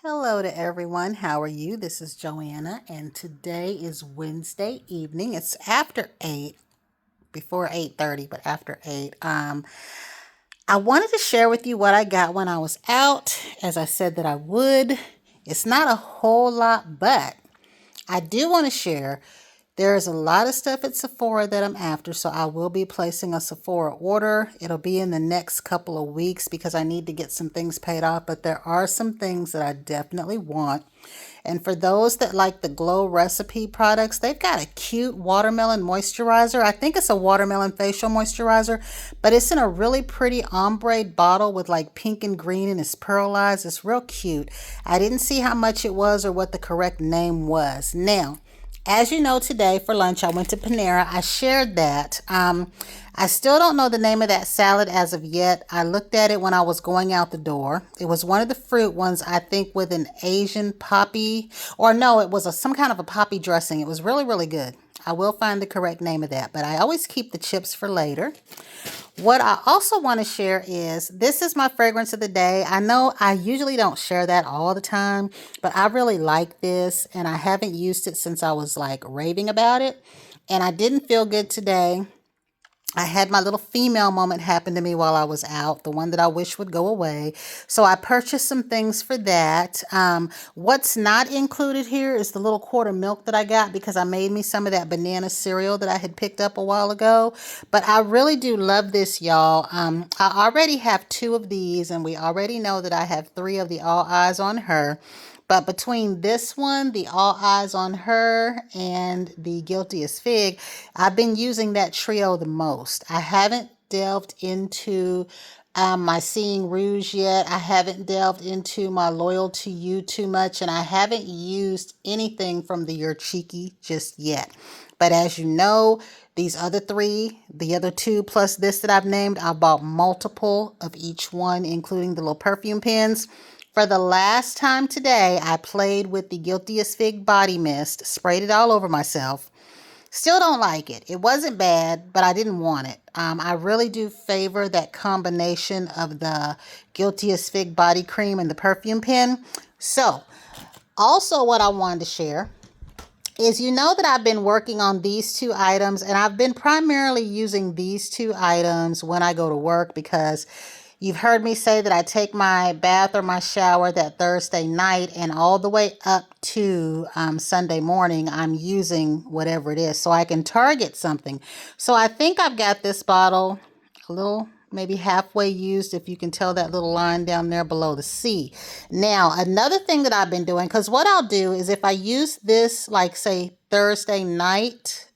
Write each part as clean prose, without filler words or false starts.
Hello to everyone. How are you? This is Joanna, and today is Wednesday evening. It's after 8, before 8:30, but after 8. I wanted to share with you what I got when I was out, as I said that I would. It's not a whole lot, but I do want to share. There's a lot of stuff at Sephora that I'm after, so I will be placing a Sephora order. It'll be in the next couple of weeks because I need to get some things paid off, but there are some things that I definitely want. And for those that like the Glow Recipe products, they've got a cute watermelon moisturizer. I think it's a watermelon facial moisturizer, but it's in a really pretty ombre bottle with like pink and green and it's pearlized. It's real cute. I didn't see how much it was or what the correct name was. Now, as you know, today for lunch, I went to Panera. I shared that. I still don't know the name of that salad as of yet. I looked at it when I was going out the door. It was one of the fruit ones, I think, with an Asian poppy, or no, it was some kind of a poppy dressing. It was really, really good. I will find the correct name of that, but I always keep the chips for later. What I also want to share is this is my fragrance of the day. I know I usually don't share that all the time, but I really like this and I haven't used it since I was like raving about it. And I didn't feel good today. I had my little female moment happen to me while I was out, the one that I wish would go away. So I purchased some things for that. What's not included here is the little quart of milk that I got because I made me some of that banana cereal that I had picked up a while ago. But I really do love this, y'all. I already have 2 of these, and we already know that I have 3 of the All Eyes on Her. But between this one, the All Eyes on Her, and the Guilty as Fig, I've been using that trio the most. I haven't delved into my Seeing Rouge yet. I haven't delved into my Loyal to You too much, and I haven't used anything from the You're Cheeky just yet. But as you know, these other 3, the other 2 plus this that I've named, I bought multiple of each one, including the little perfume pens. For the last time today, I played with the Guilty as Fig body mist, sprayed it all over myself. Still don't like it. It wasn't bad, but I didn't want it. I really do favor that combination of the Guilty as Fig body cream and the perfume pen. So, also what I wanted to share is you know that I've been working on these 2 items, and I've been primarily using these 2 items when I go to work because you've heard me say that I take my bath or my shower that Thursday night, and all the way up to Sunday morning, I'm using whatever it is so I can target something. So I think I've got this bottle a little maybe halfway used, if you can tell that little line down there below the C. Now, another thing that I've been doing, because what I'll do is if I use this, like say Thursday night,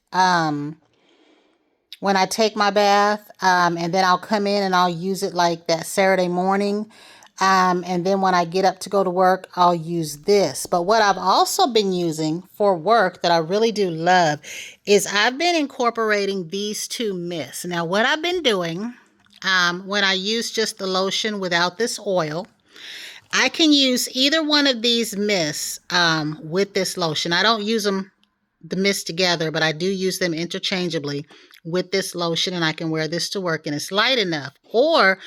when I take my bath, and then I'll come in and I'll use it like that Saturday morning. And then when I get up to go to work, I'll use this. But what I've also been using for work that I really do love is I've been incorporating these 2 mists. Now, what I've been doing, when I use just the lotion without this oil, I can use either one of these mists with this lotion. I don't use them the mist together, but I do use them interchangeably with this lotion, and I can wear this to work and it's light enough. Or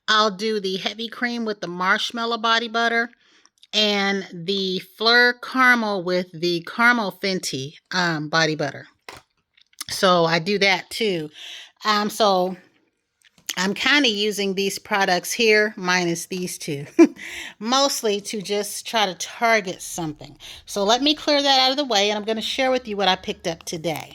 I'll do the heavy cream with the marshmallow body butter and the Fleur Caramel with the Caramel Fenty body butter. So I do that too. So I'm kind of using these products here, minus these 2, mostly to just try to target something. So let me clear that out of the way, and I'm going to share with you what I picked up today.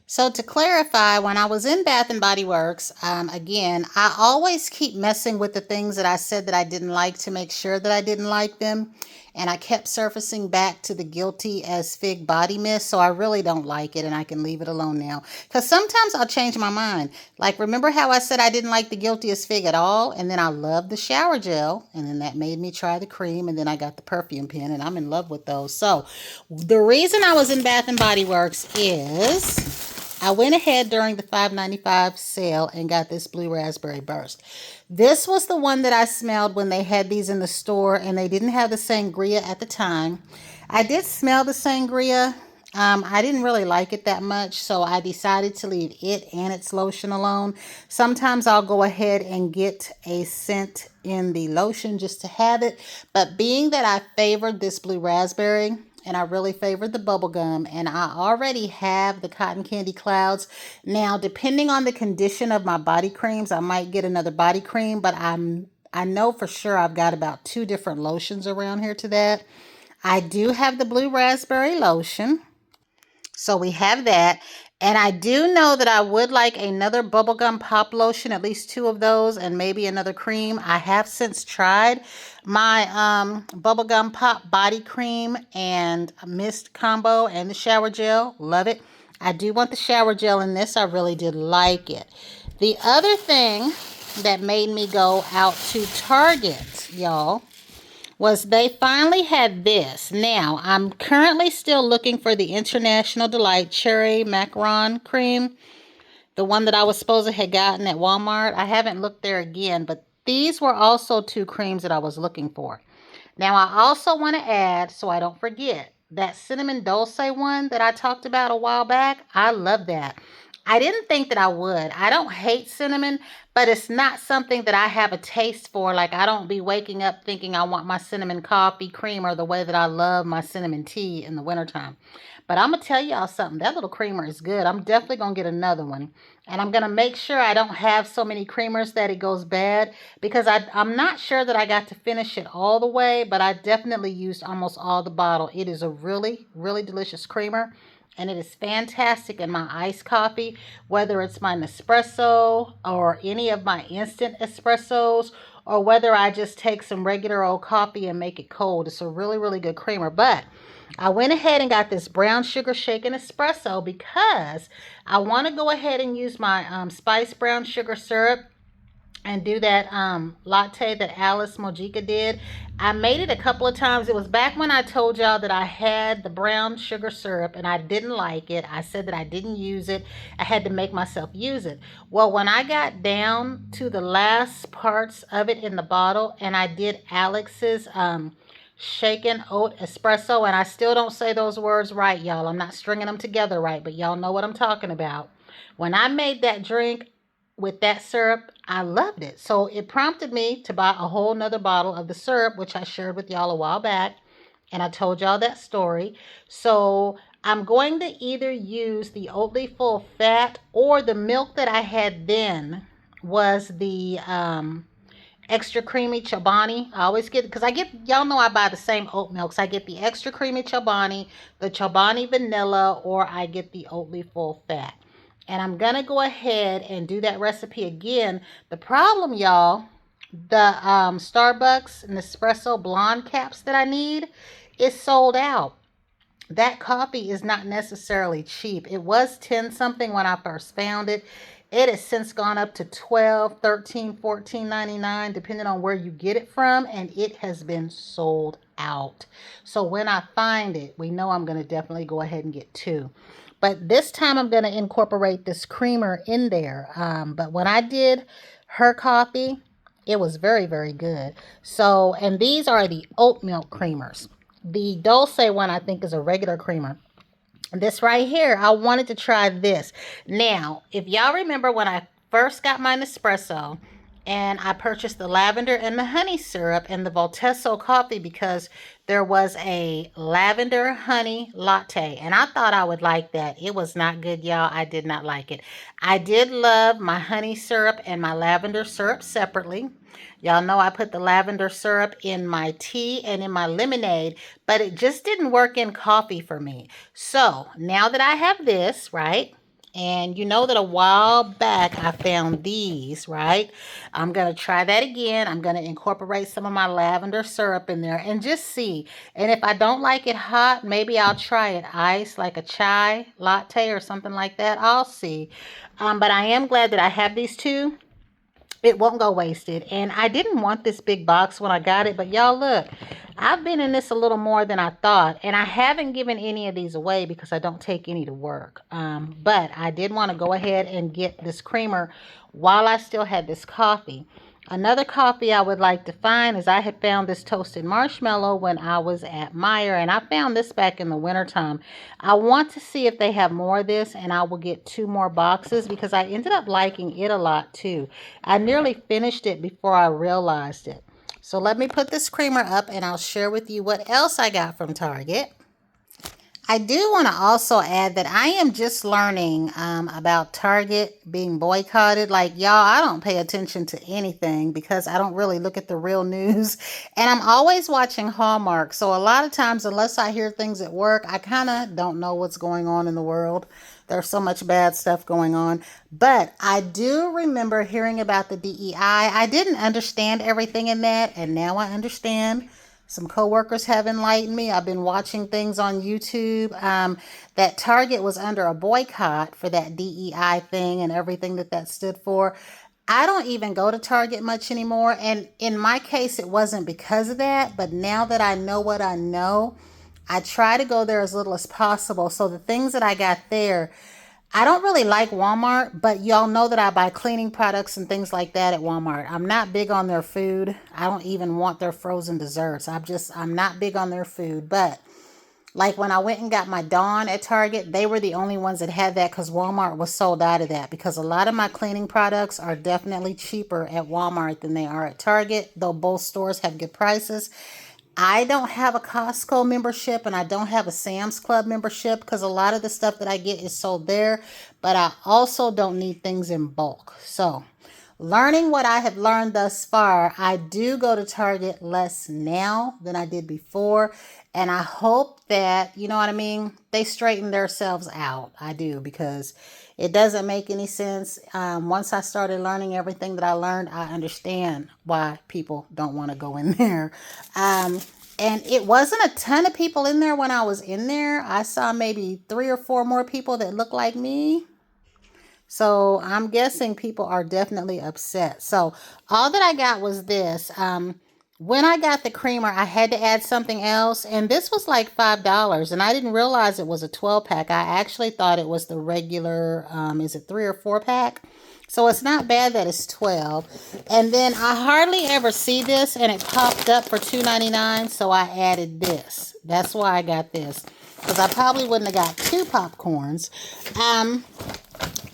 So to clarify, when I was in Bath and Body Works, again, I always keep messing with the things that I said that I didn't like to make sure that I didn't like them. And I kept surfacing back to the Guilty as Fig body mist, so I really don't like it and I can leave it alone now. Because sometimes I'll change my mind. Like, remember how I said I didn't like the Guilty as Fig at all? And then I loved the shower gel, and then that made me try the cream, and then I got the perfume pen, and I'm in love with those. So the reason I was in Bath and Body Works is I went ahead during the $5.95 sale and got this Blue Raspberry Burst. This was the one that I smelled when they had these in the store, and they didn't have the sangria at the time. I did smell the sangria, I didn't really like it that much, so I decided to leave it and its lotion alone. Sometimes I'll go ahead and get a scent in the lotion just to have it. But being that I favored this blue raspberry and I really favored the bubble gum, and I already have the cotton candy clouds. Now, depending on the condition of my body creams, I might get another body cream, but I know for sure I've got about two different lotions around here to that. I do have the blue raspberry lotion. So we have that. And I do know that I would like another bubblegum pop lotion, at least two of those, and maybe another cream. I have since tried my bubblegum pop body cream and mist combo and the shower gel. Love it. I do want the shower gel in this. I really did like it. The other thing that made me go out to Target, y'all, was they finally had this. Now, I'm currently still looking for the International Delight Cherry Macaron Cream, the one that I was supposed to have gotten at Walmart. I haven't looked there again, but these were also two creams that I was looking for. Now, I also want to add, so I don't forget, that cinnamon dulce one that I talked about a while back. I love that. I didn't think that I would. I don't hate cinnamon, but it's not something that I have a taste for. Like, I don't be waking up thinking I want my cinnamon coffee creamer the way that I love my cinnamon tea in the wintertime. But I'm going to tell y'all something. That little creamer is good. I'm definitely going to get another one. And I'm going to make sure I don't have so many creamers that it goes bad, because I'm not sure that I got to finish it all the way, but I definitely used almost all the bottle. It is a really, really delicious creamer, and it is fantastic in my iced coffee, whether it's my Nespresso or any of my instant espressos, or whether I just take some regular old coffee and make it cold. It's a really, really good creamer. But I went ahead and got this brown sugar shaken espresso because I want to go ahead and use my spiced brown sugar syrup and do that latte that Alice Mojica did. I made it a couple of times. It was back when I told y'all that I had the brown sugar syrup and I didn't like it. I said that I didn't use it. I had to make myself use it. Well, when I got down to the last parts of it in the bottle and I did Alex's shaken oat espresso, and I still don't say those words right, y'all. I'm not stringing them together right, but y'all know what I'm talking about. When I made that drink with that syrup, I loved it. So it prompted me to buy a whole nother bottle of the syrup, which I shared with y'all a while back. And I told y'all that story. So I'm going to either use the Oatly full fat, or the milk that I had then was the extra creamy Chobani. I always get, because I get, y'all know I buy the same oat milks. I get the extra creamy Chobani, the Chobani vanilla, or I get the Oatly full fat. And I'm going to go ahead and do that recipe again. The problem, y'all, the Starbucks Nespresso blonde caps that I need is sold out. That coffee is not necessarily cheap. It was 10 something when I first found it. It has since gone up to 12, 13, 14.99, depending on where you get it from, and it has been sold out. So when I find it, we know I'm going to definitely go ahead and get two. But this time I'm going to incorporate this creamer in there. But when I did her coffee, it was very, very good. So, and these are the oat milk creamers. The Dulce one, I think, is a regular creamer. This right here, I wanted to try this. Now, if y'all remember when I first got my Nespresso and I purchased the lavender and the honey syrup and the Voltesso coffee, because there was a lavender honey latte, and I thought I would like that. It was not good, y'all. I did not like it. I did love my honey syrup and my lavender syrup separately. Y'all know I put the lavender syrup in my tea and in my lemonade, but it just didn't work in coffee for me. So now that I have this, right? And you know that a while back I found these, right? I'm going to try that again. I'm going to incorporate some of my lavender syrup in there and just see. And if I don't like it hot, maybe I'll try it iced, like a chai latte or something like that. I'll see. But I am glad that I have these two. It won't go wasted. And I didn't want this big box when I got it, but y'all look, I've been in this a little more than I thought, and I haven't given any of these away because I don't take any to work. But I did want to go ahead and get this creamer while I still had this coffee. Another coffee I would like to find is I had found this toasted marshmallow when I was at Meijer, and I found this back in the wintertime. I want to see if they have more of this, and I will get 2 more boxes because I ended up liking it a lot too. I nearly finished it before I realized it. So let me put this creamer up and I'll share with you what else I got from Target. I do want to also add that I am just learning about Target being boycotted. Like, y'all, I don't pay attention to anything because I don't really look at the real news. And I'm always watching Hallmark. So a lot of times, unless I hear things at work, I kind of don't know what's going on in the world. There's so much bad stuff going on. But I do remember hearing about the DEI. I didn't understand everything in that, and now I understand. Some coworkers have enlightened me. I've been watching things on YouTube that Target was under a boycott for that DEI thing and everything that that stood for. I don't even go to Target much anymore. And in my case, it wasn't because of that. But now that I know what I know, I try to go there as little as possible. So the things that I got there, I don't really like Walmart, but y'all know that I buy cleaning products and things like that at Walmart. I'm not big on their food. I don't even want their frozen desserts. I'm not big on their food. But like when I went and got my Dawn at Target, they were the only ones that had that because Walmart was sold out of that. Because a lot of my cleaning products are definitely cheaper at Walmart than they are at Target, though both stores have good prices. I don't have a Costco membership and I don't have a Sam's Club membership because a lot of the stuff that I get is sold there, but I also don't need things in bulk. So, learning what I have learned thus far, I do go to Target less now than I did before, and I hope that, you know what I mean, they straighten themselves out. I do, because it doesn't make any sense. Once I started learning everything that I learned, I understand why people don't want to go in there. And it wasn't a ton of people in there when I was in there. I saw maybe 3 or 4 more people that looked like me. So I'm guessing people are definitely upset. So all that I got was this. When I got the creamer, I had to add something else. And this was like $5. And I didn't realize it was a 12 pack. I actually thought it was the regular, is it 3 or 4 pack? So it's not bad that it's 12. And then I hardly ever see this. And it popped up for $2.99. So I added this. That's why I got this. Because I probably wouldn't have got 2 popcorns.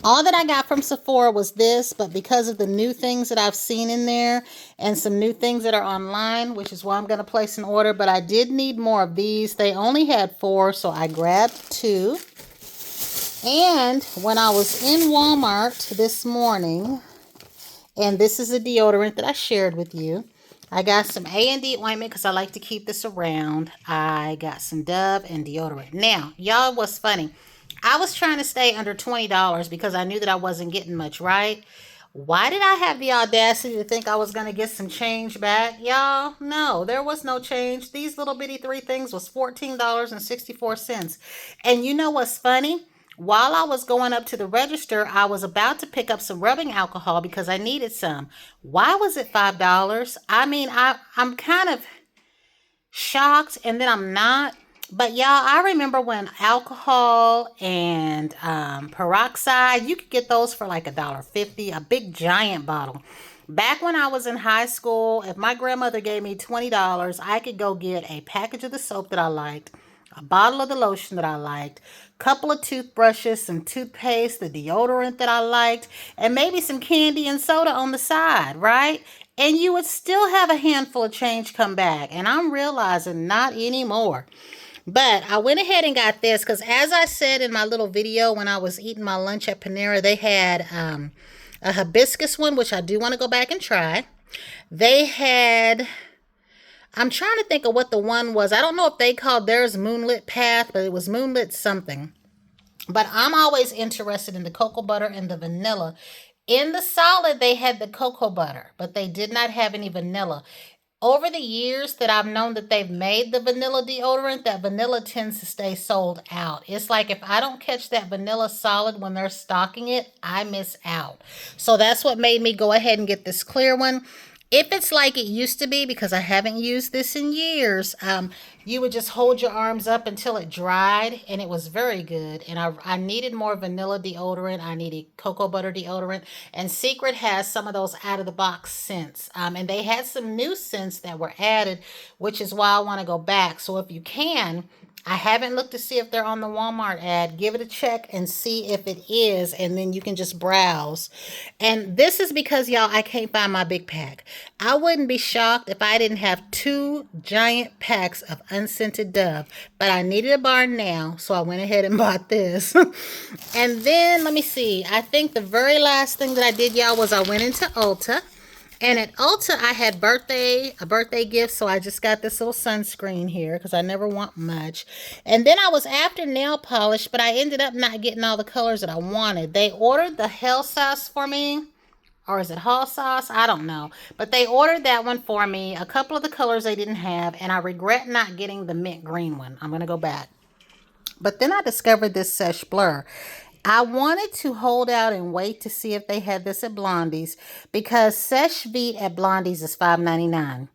All that I got from Sephora was this, but because of the new things that I've seen in there and some new things that are online, which is why I'm going to place an order, but I did need more of these. They only had 4, so I grabbed 2. And when I was in Walmart this morning, and this is a deodorant that I shared with you, I got some A&D ointment because I like to keep this around. I got some Dove and deodorant. Now, y'all, what's funny? I was trying to stay under $20 because I knew that I wasn't getting much, right? Why did I have the audacity to think I was going to get some change back? Y'all, no, there was no change. These little bitty 3 things was $14.64. And you know what's funny? While I was going up to the register, I was about to pick up some rubbing alcohol because I needed some. Why was it $5? I mean, I'm kind of shocked, and then I'm not. But y'all, I remember when alcohol and peroxide, you could get those for like $1.50, a big giant bottle. Back when I was in high school, if my grandmother gave me $20, I could go get a package of the soap that I liked, a bottle of the lotion that I liked, a couple of toothbrushes, some toothpaste, the deodorant that I liked, and maybe some candy and soda on the side, right? And you would still have a handful of change come back. And I'm realizing not anymore. But I went ahead and got this because, as I said in my little video when I was eating my lunch at Panera, they had a hibiscus one, which I do want to go back and try. They had, I'm trying to think of what the one was. I don't know if they called theirs Moonlit Path, but it was Moonlit something. But I'm always interested in the cocoa butter and the vanilla. In the solid, they had the cocoa butter, but they did not have any vanilla. Over the years that I've known that they've made the vanilla deodorant, that vanilla tends to stay sold out. It's like if I don't catch that vanilla solid when they're stocking it, I miss out. So that's what made me go ahead and get this clear one. If it's like it used to be, because I haven't used this in years, you would just hold your arms up until it dried, and it was very good. And I needed more vanilla deodorant. I needed cocoa butter deodorant. And Secret has some of those out of the box scents. And they had some new scents that were added, which is why I want to go back. So if you can, I haven't looked to see if they're on the Walmart ad. Give it a check and see if it is, and then you can just browse. And this is because, y'all, I can't find my big pack. I wouldn't be shocked if I didn't have two giant packs of unscented Dove, but I needed a bar now, so I went ahead and bought this. And then, let me see. I think the very last thing that I did, y'all, was I went into Ulta. And at Ulta, I had a birthday gift, so I just got this little sunscreen here because I never want much. And then I was after nail polish, but I ended up not getting all the colors that I wanted. They ordered the Hell Sauce for me, or is it Hall Sauce? I don't know. But they ordered that one for me, a couple of the colors they didn't have, and I regret not getting the mint green one. I'm going to go back. But then I discovered this Seche Blur. I wanted to hold out and wait to see if they had this at Blondie's because Seche Vite at Blondie's is $5.99.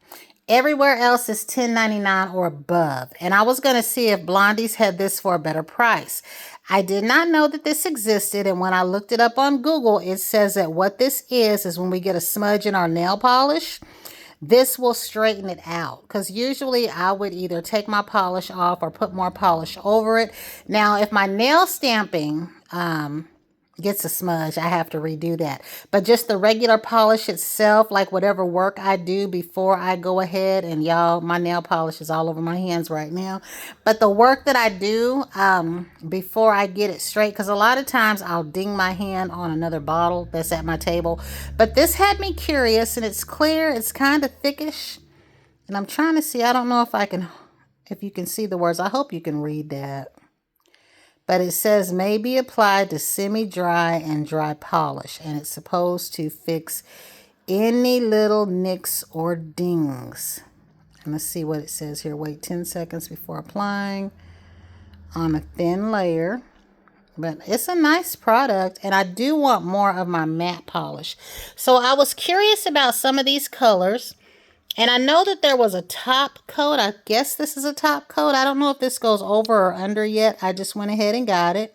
Everywhere else is $10.99 or above. And I was going to see if Blondie's had this for a better price. I did not know that this existed, and when I looked it up on Google, it says that what this is when we get a smudge in our nail polish, this will straighten it out, because usually I would either take my polish off or put more polish over it. Now, if my nail stamping gets a smudge, I have to redo that. But just the regular polish itself, like whatever work I do before I go ahead, and y'all, my nail polish is all over my hands right now. But the work that I do before I get it straight, because a lot of times I'll ding my hand on another bottle that's at my table. But this had me curious, and it's clear, it's kind of thickish. And I'm trying to see, I don't know if you can see the words. I hope you can read that. But it says may be applied to semi-dry and dry polish, and it's supposed to fix any little nicks or dings. And let's see what it says here. Wait 10 seconds before applying on a thin layer. But it's a nice product, and I do want more of my matte polish. So I was curious about some of these colors. And I know that there was a top coat. I guess this is a top coat. I don't know if this goes over or under yet. I just went ahead and got it.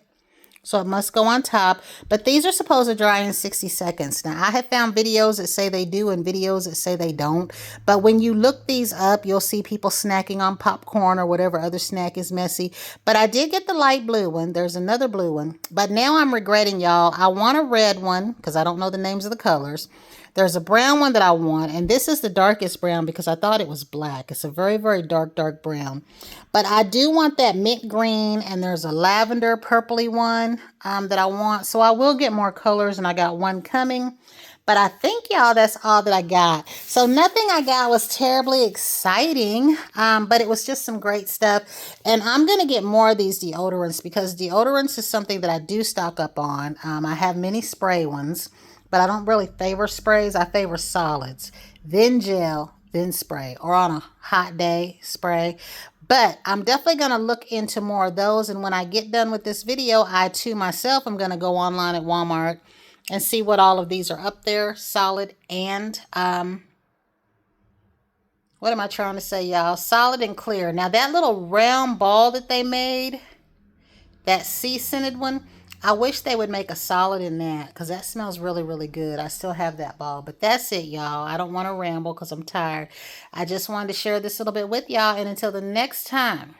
So it must go on top. But these are supposed to dry in 60 seconds. Now, I have found videos that say they do and videos that say they don't. But when you look these up, you'll see people snacking on popcorn or whatever other snack is messy. But I did get the light blue one. There's another blue one. But now I'm regretting, y'all. I want a red one because I don't know the names of the colors. There's a brown one that I want, and this is the darkest brown because I thought it was black. It's a very, very dark, dark brown. But I do want that mint green, and there's a lavender purpley one that I want. So I will get more colors, and I got one coming. But I think, y'all, that's all that I got. So nothing I got was terribly exciting, but it was just some great stuff. And I'm going to get more of these deodorants because deodorants is something that I do stock up on. I have many spray ones. But I don't really favor sprays. I favor solids, then gel, then spray, or on a hot day, spray. But I'm definitely going to look into more of those. And when I get done with this video, I too myself am going to go online at Walmart and see what all of these are up there, solid and, what am I trying to say, y'all? Solid and clear. Now, that little round ball that they made, that sea-scented one, I wish they would make a solid in that because that smells really, really good. I still have that ball. But that's it, y'all. I don't want to ramble because I'm tired. I just wanted to share this a little bit with y'all. And until the next time,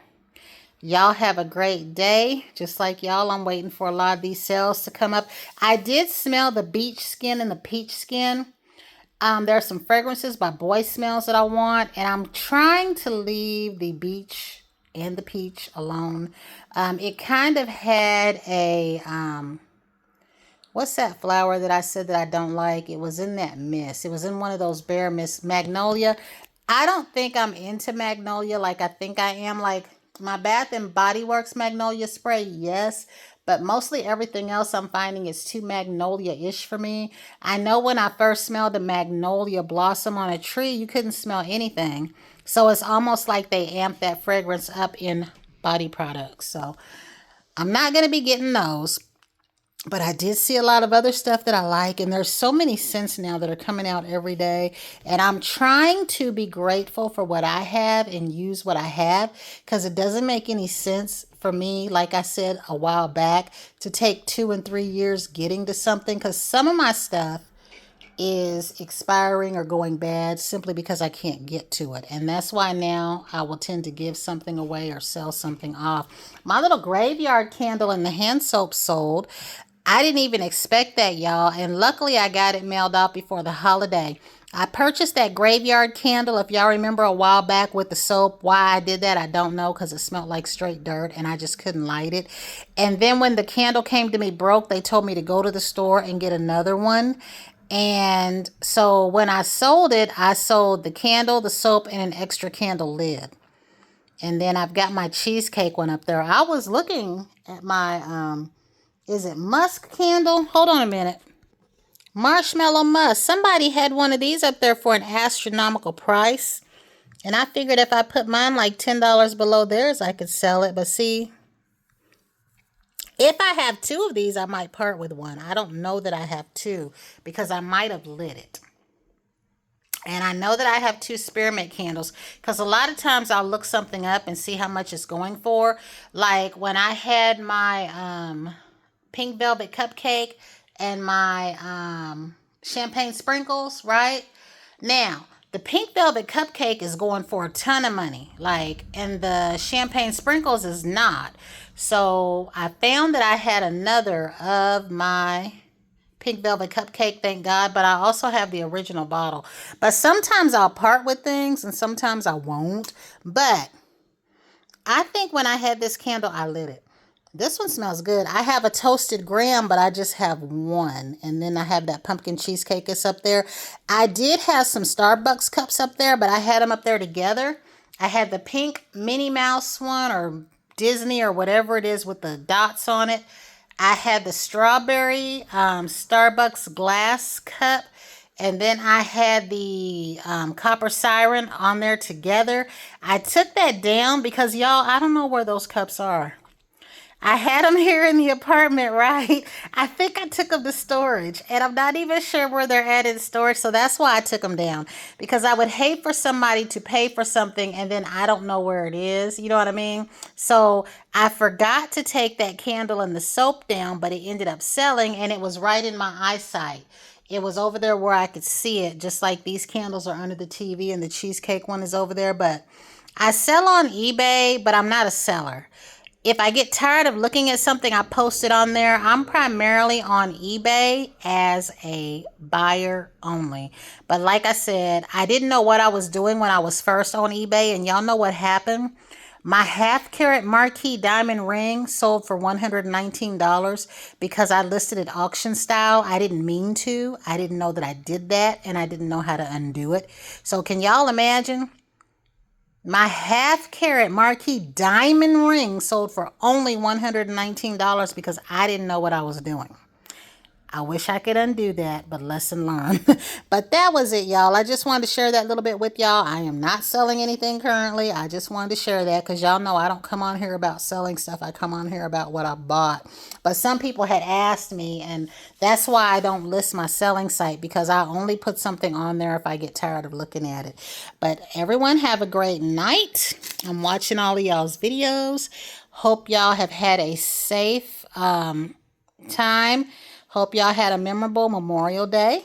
y'all have a great day. Just like y'all, I'm waiting for a lot of these sales to come up. I did smell the beach skin and the peach skin. There are some fragrances by Boy Smells that I want. And I'm trying to leave the beach and the peach alone. It kind of had a, what's that flower that I said that I don't like? It was in that mist. It was in one of those bare mist, magnolia. I don't think I'm into magnolia like I think I am. Like my Bath and Body Works magnolia spray, yes. But mostly everything else I'm finding is too magnolia-ish for me. I know when I first smelled a magnolia blossom on a tree, you couldn't smell anything. So it's almost like they amp that fragrance up in body products. So I'm not going to be getting those. But I did see a lot of other stuff that I like, and there's so many scents now that are coming out every day. And I'm trying to be grateful for what I have and use what I have, because it doesn't make any sense for me, like I said a while back, to take 2 and 3 years getting to something, because some of my stuff is expiring or going bad simply because I can't get to it. And that's why now I will tend to give something away or sell something off. My little graveyard candle and the hand soap sold. I didn't even expect that, y'all. And luckily I got it mailed out before the holiday. I purchased that graveyard candle, if y'all remember, a while back with the soap. Why I did that, I don't know, because it smelled like straight dirt and I just couldn't light it. And then when the candle came to me broke, they told me to go to the store and get another one. And so when I sold it, I sold the candle, the soap, and an extra candle lid. And then I've got my cheesecake one up there. I was looking at my, is it musk candle? Hold on a minute. Marshmallow musk. Somebody had one of these up there for an astronomical price. And I figured if I put mine like $10 below theirs, I could sell it. But see, if I have two of these, I might part with one. I don't know that I have two because I might have lit it. And I know that I have two spearmint candles because a lot of times I'll look something up and see how much it's going for. Like when I had my pink velvet cupcake and my champagne sprinkles, right? Now, the pink velvet cupcake is going for a ton of money, like, and the champagne sprinkles is not. So I found that I had another of my pink velvet cupcake, thank God, but I also have the original bottle. But sometimes I'll part with things and sometimes I won't. But I think when I had this candle, I lit it. This one smells good. I have a toasted graham, but I just have one. And then I have that pumpkin cheesecake that's up there. I did have some Starbucks cups up there, but I had them up there together. I had the pink Minnie Mouse one or Disney or whatever it is with the dots on it. I had the strawberry Starbucks glass cup. And then I had the copper siren on there together. I took that down because, y'all, I don't know where those cups are. I had them here in the apartment, right? I think I took them to storage, and I'm not even sure where they're at in storage, so that's why I took them down, because I would hate for somebody to pay for something, and then I don't know where it is, you know what I mean? So I forgot to take that candle and the soap down, but it ended up selling, and it was right in my eyesight. It was over there where I could see it, just like these candles are under the TV, and the cheesecake one is over there, but I sell on eBay, but I'm not a seller. If I get tired of looking at something, I post it on there. I'm primarily on eBay as a buyer only. But like I said, I didn't know what I was doing when I was first on eBay. And y'all know what happened? My half-carat marquee diamond ring sold for $119 because I listed it auction style. I didn't mean to. I didn't know that I did that, and I didn't know how to undo it. So can y'all imagine? My half-carat marquee diamond ring sold for only $119 because I didn't know what I was doing. I wish I could undo that, but lesson learned. But that was it, y'all. I just wanted to share that little bit with y'all. I am not selling anything currently. I just wanted to share that because y'all know I don't come on here about selling stuff. I come on here about what I bought. But some people had asked me, and that's why I don't list my selling site, because I only put something on there if I get tired of looking at it. But everyone have a great night. I'm watching all of y'all's videos. Hope y'all have had a safe time. Hope y'all had a memorable Memorial Day.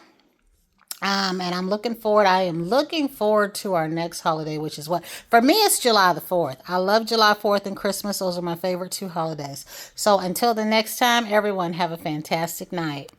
And I am looking forward to our next holiday, which is what? For me, it's July the 4th. I love July 4th and Christmas. Those are my favorite two holidays. So until the next time, everyone have a fantastic night.